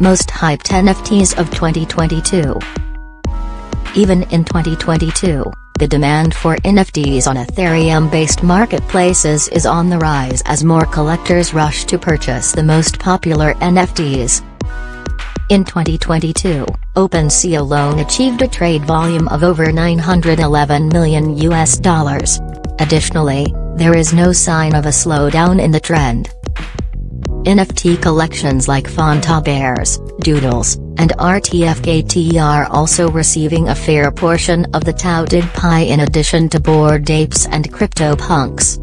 Most hyped NFTs of 2022. Even in 2022, the demand for NFTs on Ethereum-based marketplaces is on the rise as more collectors rush to purchase the most popular NFTs. In 2022, OpenSea alone achieved a trade volume of over $911 million. Additionally, there is no sign of a slowdown in the trend. NFT collections like Phanta Bears, Doodles, and RTFKT are also receiving a fair portion of the touted pie in addition to Bored Apes and CryptoPunks.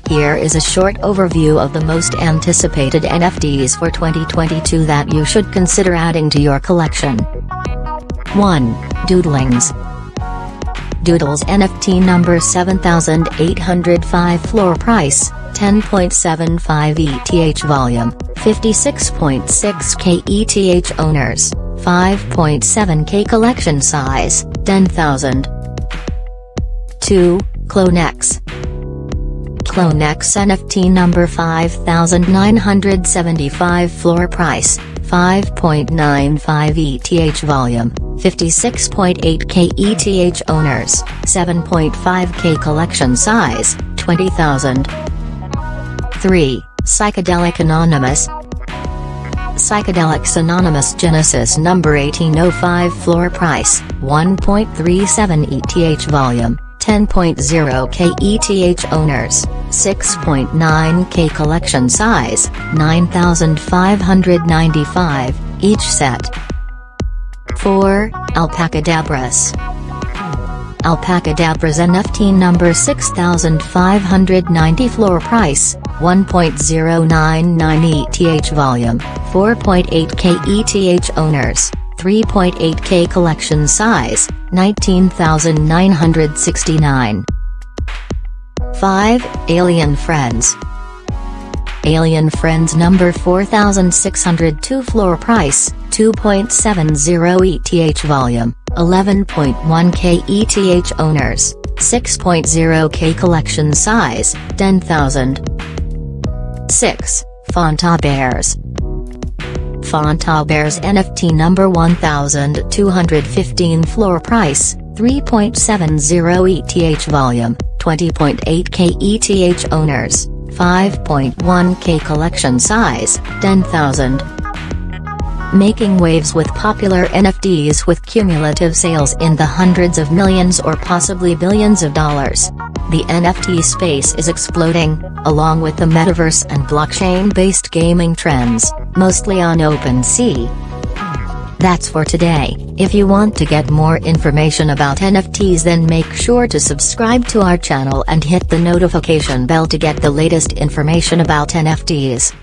Here is a short overview of the most anticipated NFTs for 2022 that you should consider adding to your collection. 1. Doodlings. Doodles NFT number 7805 floor price, 10.75 ETH volume, 56.6K ETH owners, 5.7K collection size, 10,000. 2. Clonex. Clonex NFT number 5975 floor price, 5.95 ETH volume, 56.8K ETH owners, 7.5K collection size, 20,000. 3. Psychedelic Anonymous. Psychedelic Anonymous Genesis number 1805 floor price, 1.37 ETH volume, 10.0K ETH owners, 6.9K collection size, 9,595, each set. 4. Alpacadabraz. Alpacadabraz NFT number 6590 floor price, 1.099 ETH volume, 4.8K ETH owners, 3.8K collection size, 19,969. 5. Alien Frens. Alien Frens number 4602 floor price, 2.70 ETH volume, 11.1K ETH owners, 6.0K collection size, 10,000. 6. Phanta Bears. Phanta Bears NFT number 1215 floor price, 3.70 ETH volume, 20.8K ETH owners, 5.1K collection size, 10,000. Making waves with popular NFTs with cumulative sales in the hundreds of millions or possibly billions of dollars. The NFT space is exploding, along with the metaverse and blockchain-based gaming trends, mostly on OpenSea. That's for today. If you want to get more information about NFTs, then make sure to subscribe to our channel and hit the notification bell to get the latest information about NFTs.